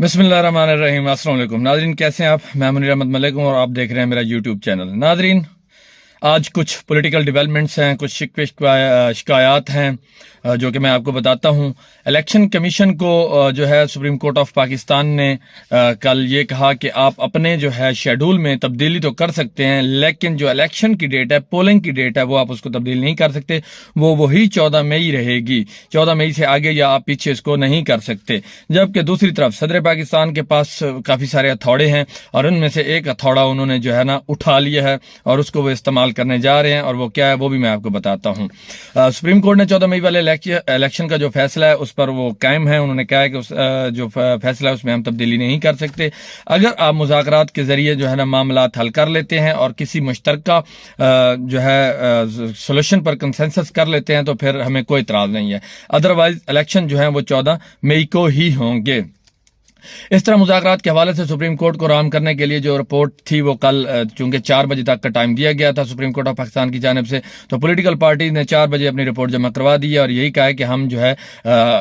बिस्मिल्लाहिर्रहमानिर्रहीम। अस्सलाम वालेकुम नाजरीन, कैसे हैं आप? मैं मुनीर अहमद मलिक हूं और आप देख रहे हैं मेरा यूट्यूब चैनल। नाजरीन, आज कुछ पॉलिटिकल डेवलपमेंट्स हैं, कुछ शिकायत हैं जो कि मैं आपको बताता हूं। इलेक्शन कमीशन को जो है सुप्रीम कोर्ट ऑफ पाकिस्तान ने कल ये कहा कि आप अपने जो है शेड्यूल में तब्दीली तो कर सकते हैं, लेकिन जो इलेक्शन की डेट है, पोलिंग की डेट है, वो आप उसको तब्दील नहीं कर सकते। वो वही 14 मई रहेगी। 14 मई से आगे या आप पीछे इसको नहीं कर सकते। जबकि दूसरी तरफ सदर पाकिस्तान के पास काफ़ी सारे हथौड़े हैं और उनमें से एक हथौड़ा उन्होंने जो है ना उठा लिया है और उसको वो इस्तेमाल करने जा रहे हैं, और वो क्या है वो भी मैं आपको बताता हूँ। सुप्रीम कोर्ट ने 14 मई वाले इलेक्शन का जो फैसला है उस पर वो कायम है। उन्होंने कहा है कि जो फैसला है उसमें हम तब्दीली नहीं कर सकते। अगर आप मुज़ाकरात के जरिए जो है ना मामलात हल कर लेते हैं और किसी मुश्तरका जो है सोल्यूशन पर कंसेंसस कर लेते हैं तो फिर हमें कोई इतराज़ नहीं है। अदरवाइज इलेक्शन जो है वो 14 मई को ही होंगे। इस तरह मुज़ाकरात के हवाले से सुप्रीम कोर्ट को राम करने के लिए जो रिपोर्ट थी वो कल चूंकि 4 बजे तक का टाइम दिया गया था सुप्रीम कोर्ट ऑफ पाकिस्तान की जानिब से, तो पॉलिटिकल पार्टी ने 4 बजे अपनी रिपोर्ट जमा करवा दी है और यही कहा है कि हम जो है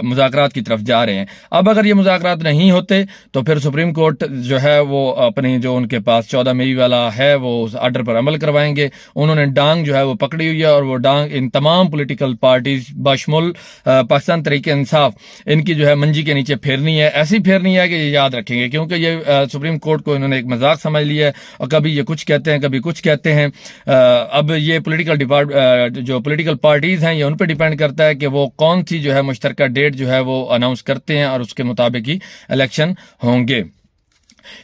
मुज़ाकरात की तरफ जा रहे हैं। अब अगर ये मुज़ाकरात नहीं होते तो फिर सुप्रीम कोर्ट जो है वो अपनी जो उनके पास 14 मई वाला है वो उस आर्डर पर अमल करवाएंगे। उन्होंने डांग जो है वो पकड़ी हुई है और वो डांग इन तमाम पॉलिटिकल पार्टीज बशमुल पाकिस्तान तहरीक इंसाफ, इनकी जो है मंजी के नीचे फेरनी है। ऐसी फेरनी है कि ये याद रखेंगे, क्योंकि ये सुप्रीम कोर्ट को इन्होंने एक मजाक समझ लिया है और कभी ये कुछ कहते हैं कभी कुछ कहते हैं। अब ये जो पॉलिटिकल पार्टीज हैं ये उन पर डिपेंड करता है कि वो कौन सी जो है मुश्तरका डेट जो है वो अनाउंस करते हैं और उसके मुताबिक ही इलेक्शन होंगे।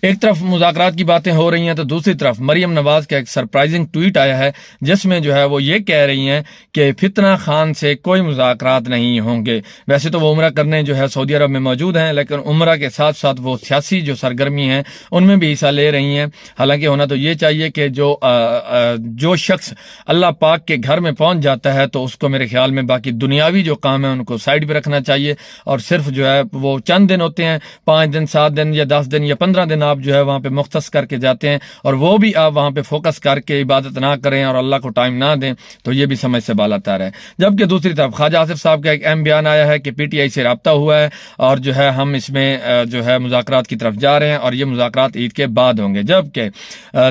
एक तरफ मुज़ाकरात की बातें हो रही हैं तो दूसरी तरफ मरियम नवाज का एक सरप्राइजिंग ट्वीट आया है जिसमें जो है वो ये कह रही हैं कि फितना खान से कोई मुज़ाकरात नहीं होंगे। वैसे तो वो उम्रा करने जो है सऊदी अरब में मौजूद हैं, लेकिन उम्रा के साथ साथ वो सियासी जो सरगर्मी हैं उनमें भी हिस्सा ले रही हैं। हालांकि होना तो ये चाहिए कि जो शख्स अल्लाह पाक के घर में पहुंच जाता है तो उसको मेरे ख्याल में बाकी दुनियावी जो काम है उनको साइड पर रखना चाहिए और सिर्फ जो है वो चंद दिन होते हैं, 5 दिन 7 दिन या 10 दिन या 15 दिन आप जो है वहां पे मुख्तस करके जाते हैं और वो भी आप वहां पे फोकस करके इबादत ना करें और अल्लाह को टाइम ना दें तो ये भी समझ से बालातर है। जबकि दूसरी तरफ ख्वाजा आसिफ साहब का एक अहम बयान आया है कि पीटीआई से राब्ता हुआ है और जो है हम इसमें जो है मुज़ाकरात की तरफ जा रहे हैं और ये मुज़ाकरात ईद के बाद होंगे। जबकि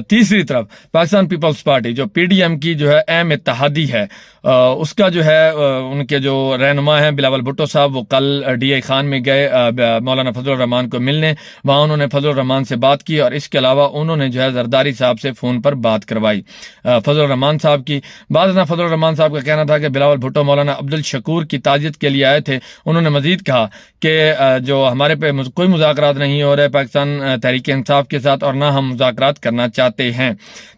तीसरी तरफ पाकिस्तान पीपल्स पार्टी जो पीडीएम की जो है अहम इत्तेहादी है उसका जो है उनके जो रहनुमा हैं बिलावल भुट्टो साहब वो कल डीआई खान में गए मौलाना फजलुर रहमान को मिलने। वहां उन्होंने फजलुर रहमान से बात की और इसके अलावा उन्होंने जो है जरदारी साहब से फोन पर बात करवाई फजलुर रहमान साहब की। फजलुर रहमान साहब का कहना था कि बिलावल भुट्टो मौलाना अब्दुल शकूर की ताजियत के लिए आए थे। उन्होंने मजीद कहा कि जो हमारे पे कोई मुज़ाकरात नहीं हो रहे पाकिस्तान तहरीक इंसाफ के साथ और ना हम मुज़ाकरात करना चाहते हैं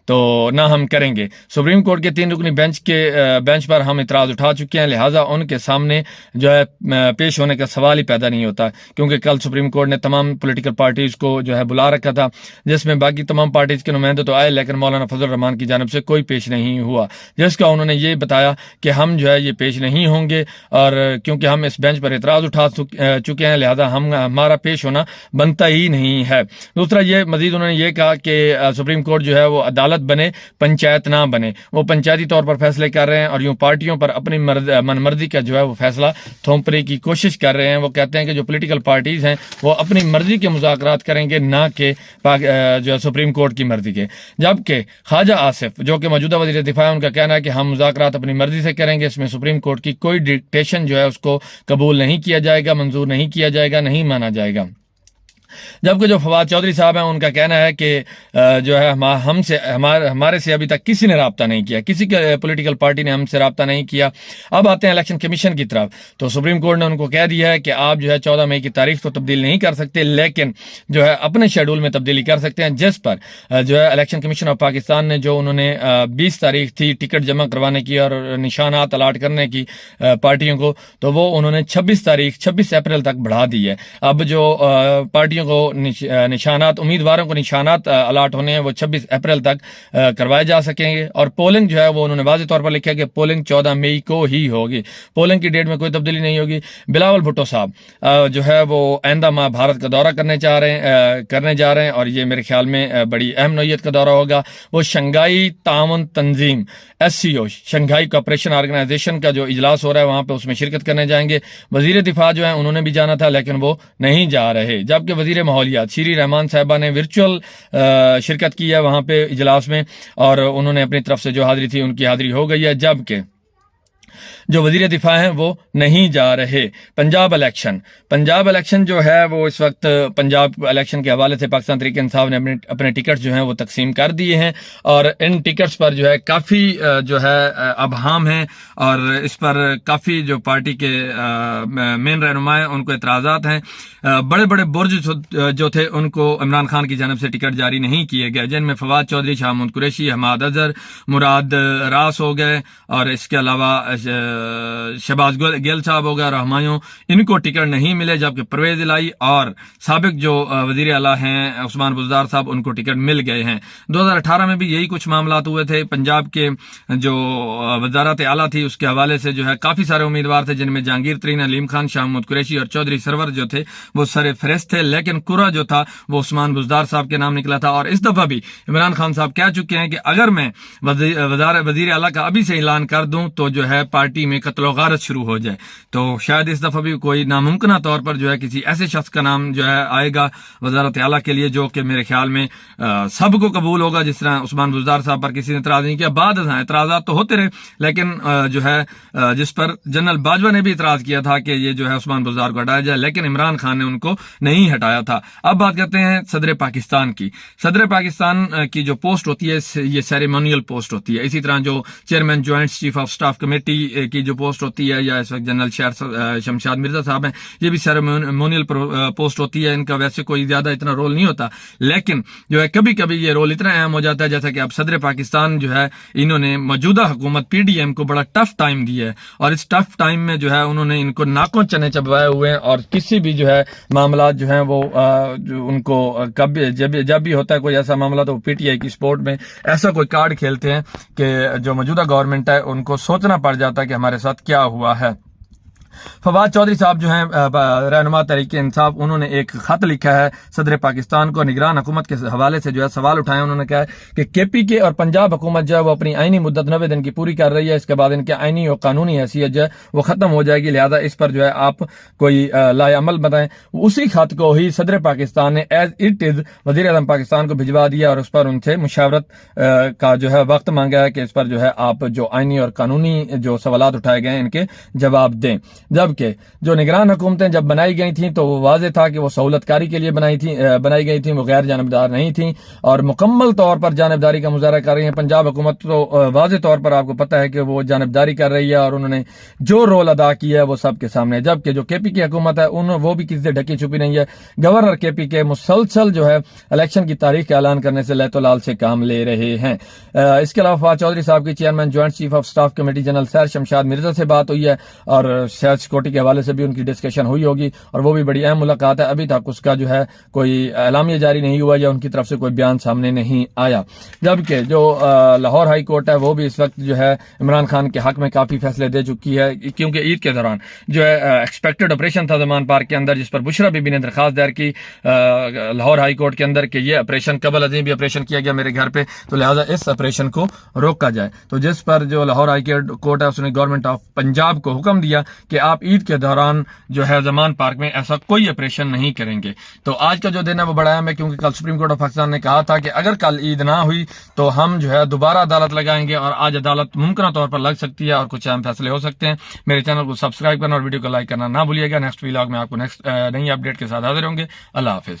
तो ना हम करेंगे। सुप्रीम कोर्ट के 3 रुकनी बेंच पर हम इतराज उठा चुके हैं, लिहाजा उनके सामने जो है पेश होने का सवाल ही पैदा नहीं होता, क्योंकि कल सुप्रीम कोर्ट ने तमाम पॉलिटिकल पार्टीज को जो है बुला रखा था जिसमें बाकी तमाम पार्टीज के नुमाइंदे तो आए लेकिन मौलाना फजल रहमान की जानिब से कोई पेश नहीं हुआ, जिसका उन्होंने ये बताया कि हम जो है ये पेश नहीं होंगे और क्योंकि हम इस बेंच पर इतराज उठा चुके हैं लिहाजा हमारा पेश होना बनता ही नहीं है। दूसरा ये मजीद उन्होंने ये कहा कि सुप्रीम कोर्ट जो है वो अदालत बने पंचायत ना बने, वो पंचायती तौर पर फैसले कर रहे हैं और यूं पार्टियों पर अपनी मनमर्जी का जो है वो फैसला थोपने की कोशिश कर रहे हैं। वो कहते हैं कि जो पॉलिटिकल पार्टीज हैं वो अपनी मर्जी के मुज़ाकरात करेंगे ना कि जो है सुप्रीम कोर्ट की मर्जी के। जबकि ख्वाजा आसिफ जो कि मौजूदा वज़ीर दिफा है उनका कहना है कि हम मुज़ाकरात अपनी मर्जी से करेंगे, इसमें सुप्रीम कोर्ट की कोई डिक्टेशन जो है उसको कबूल नहीं किया जाएगा, मंजूर नहीं किया जाएगा, नहीं माना जाएगा। जबकि जो फवाद चौधरी साहब हैं उनका कहना है कि जो है हमारे से अभी तक किसी ने राब्ता नहीं किया, किसी पॉलिटिकल पार्टी ने हमसे राब्ता नहीं किया। अब आते हैं इलेक्शन कमीशन की तरफ, तो सुप्रीम कोर्ट ने उनको कह दिया है कि आप जो है 14 मई की तारीख तो तब्दील नहीं कर सकते, लेकिन जो है अपने शेड्यूल में तब्दीली कर सकते हैं, जिस पर जो है इलेक्शन कमीशन ऑफ पाकिस्तान ने जो उन्होंने 20 तारीख थी टिकट जमा करवाने की और निशानात अलाट करने की पार्टियों को, तो वो उन्होंने 26 अप्रैल तक बढ़ा दी है। अब जो पार्टियों को निशानात उम्मीदवारों को निशानात अलाट होने हैं वो 26 अप्रैल तक करवाए जा सकेंगे और पोलिंग जो है वो उन्होंने वाज़ेह तौर पर लिखा है कि पोलिंग 14 मई को ही होगी, पोलिंग की डेट में कोई तब्दीली नहीं होगी। बिलावल भुट्टो साहब जो है वो आइंदा माह भारत का दौरा करने जा रहे हैं और ये मेरे ख्याल में बड़ी अहम नौयत का दौरा होगा। वो शंघाई ताउन तंजीम SCO शंघाई कोऑपरेशन ऑर्गेनाइजेशन का जो इजलास हो रहा है वहां पे उसमें शिरकत करने जाएंगे। वजीर दिफा जो है उन्होंने भी जाना था लेकिन वो नहीं जा रहे, जबकि वजीर माहौलियात शीरी रहमान साहिबा ने वर्चुअल शिरकत की है वहाँ पे इजलास में, और उन्होंने अपनी तरफ से जो हाजिरी थी उनकी हाजिरी हो गई है, जबकि जो वजीर दिफा हैं वो नहीं जा रहे। पंजाब इलेक्शन जो है वो इस वक्त पंजाब इलेक्शन के हवाले से पाकिस्तान तहरीक इंसाफ ने अपने टिकट जो हैं वो तकसीम कर दिए हैं, और इन टिकट्स पर जो है काफ़ी जो है अबहाम हैं, और इस पर काफ़ी जो पार्टी के मेन रहनुमा हैं उनको एतराज़ात हैं। बड़े बड़े बुर्ज जो थे उनको इमरान खान की जानब से टिकट जारी नहीं किए गए, जिनमें फवाद चौधरी, शाह महमूद कुरैशी, हमाद अजहर, मुराद रास हो गए, और इसके अलावा शहबाज गिल साहब हो गए, रहमायूं, इनको टिकट नहीं मिले, जबकि परवेज इलाही और साबिक जो वजीर आला हैं उस्मान बुज़दार साहब उनको टिकट मिल गए हैं। 2018 में भी यही कुछ मामलात हुए थे। पंजाब के जो वजारत आला थी उसके हवाले से जो है काफ़ी सारे उम्मीदवार थे, जिनमें जहांगीर तरीन, अलीम खान, शाह महमूद कुरैशी और चौधरी सरवर जो थे वो सरे फहरिस्त थे, लेकिन कुरा जो था वो उस्मान बुज़दार साहब के नाम निकला था। और इस दफ़ा भी इमरान खान साहब कह चुके हैं कि अगर मैं वजीर आला का अभी से ऐलान कर दूं तो जो है पार्टी में कत्लो गारत शुरू हो जाए। तो शायद इस दफा भी कोई नामुमकिन तौर पर जो है किसी ऐसे शख्स का नाम जो है आएगा वजारत आला के लिए, जो कि मेरे ख्याल में सबको कबूल होगा। जिस तरह उस्मान बुज़दार साहब पर किसी ने इतराज नहीं किया, बाद एतराज़ात तो होते रहे, लेकिन जो है जिस पर जनरल बाजवा ने भी इतराज किया था कि ये जो है उस्मान बुज़दार को हटाया जाए, लेकिन इमरान खान ने उनको नहीं हटाया था। अब बात करते हैं सदर पाकिस्तान की। सदर पाकिस्तान की जो पोस्ट होती है ये सेरेमोनियल पोस्ट होती है। इसी तरह जो chairman joint chief of staff committee की जो पोस्ट होती है, या इस वक्त जनरल शमशाद मिर्जा साहब हैं, ये भी सेरेमोनियल पोस्ट होती है। इनका वैसे कोई ज्यादा इतना रोल नहीं होता, लेकिन जो है कभी कभी ये रोल इतना अहम हो जाता है, जैसा कि अब सदर पाकिस्तान जो है इन्होंने मौजूदा हुकूमत PDM को बड़ा टफ टाइम दिया है, और इस टफ टाइम में जो है उन्होंने इनको नाकों चने चबवाए हुए हैं, और किसी भी जो है मामला जो है वो उनको कभी जब भी होता है कोई ऐसा मामला तो PTI की सपोर्ट में ऐसा कोई कार्ड खेलते हैं कि जो मौजूदा गवर्नमेंट है उनको सोचना पड़ जाता है कि हमारे साथ क्या हुआ है। फवाद चौधरी साहब जो हैं रहनुमा तहरीक इंसाफ, उन्होंने एक खत लिखा है सदर पाकिस्तान को, निगरान हुकूमत के हवाले से जो है सवाल उठाए। उन्होंने कहा है कि KPK और पंजाब हुकूमत जो है वो अपनी आईनी मुद्दत 90 दिन की पूरी कर रही है, इसके बाद इनके आईनी और कानूनी हैसियत जो है वो खत्म हो जाएगी, लिहाजा इस पर जो है आप कोई लाएअमल बताएं। उसी खत को ही सदर पाकिस्तान ने एज इट इज वजीर आज़म पाकिस्तान को भिजवा दिया, और उस पर उनसे मुशावरत का जो है वक्त मांगा है कि इस पर जो है आप जो आईनी और कानूनी जो सवालात उठाए गए इनके जवाब दें। जबकि जो निगरान हुकूमतें जब बनाई गई थी तो वो वाज़ेह था कि वो सहूलतकारी के लिए बनाई गई थी, वो गैर जानबदार नहीं थी, और मुकम्मल तौर पर जानबदारी का मुजाहरा कर रही है पंजाब हुकूमत। तो वाज़ेह तौर पर आपको पता है कि वो जानबदारी कर रही है, और उन्होंने जो रोल अदा किया है वो सबके सामने है। जबकि जो KPK हुकूमत है वो भी किसी से ढकी छुपी नहीं है। गवर्नर KPK मुसलसल जो है इलेक्शन की तारीख का ऐलान करने से लहतोलाल से काम ले रहे हैं। इसके अलावा फवाद चौधरी साहब की chairman joint chief of staff committee general सैर शमशाद मिर्जा से बात हुई है, और सैर सिक्योरिटी के हवाले से भी उनकी डिस्कशन हुई होगी, और वो भी बड़ी अहम मुलाकात है। अभी तक उसका जो है कोई एलामिया जारी नहीं हुआ या उनकी तरफ से कोई बयान सामने नहीं आया। जबकि जो लाहौर हाई कोर्ट है वो भी इस वक्त जो है इमरान खान के हक में काफी फैसले दे चुकी है, क्योंकि ईद के दौरान जो है एक्सपेक्टेड ऑपरेशन था ज़मान पार्क के अंदर, जिस पर बुशरा बीबी ने दरखास्त दायर की लाहौर हाई कोर्ट के अंदर कि ये ऑपरेशन कबल अजीम भी ऑपरेशन किया गया मेरे घर पे, तो लिहाजा इस ऑपरेशन को रोका जाए। तो जिस पर जो लाहौर हाई कोर्ट है उसने गवर्नमेंट ऑफ पंजाब को हुक्म दिया कि आप ईद के दौरान जो है ज़मान पार्क में ऐसा कोई ऑपरेशन नहीं करेंगे। तो आज का जो दिन है वो बड़ा अहम है, क्योंकि कल सुप्रीम कोर्ट ऑफ पाकिस्तान ने कहा था कि अगर कल ईद ना हुई तो हम जो है दोबारा अदालत लगाएंगे, और आज अदालत मुमकिन तौर पर लग सकती है और कुछ अहम फैसले हो सकते हैं। मेरे चैनल को सब्सक्राइब करना और वीडियो को लाइक करना ना भूलिएगा। नेक्स्ट व्लॉग में आपको नई अपडेट के साथ हाजिर होंगे। अल्लाह हाफिज।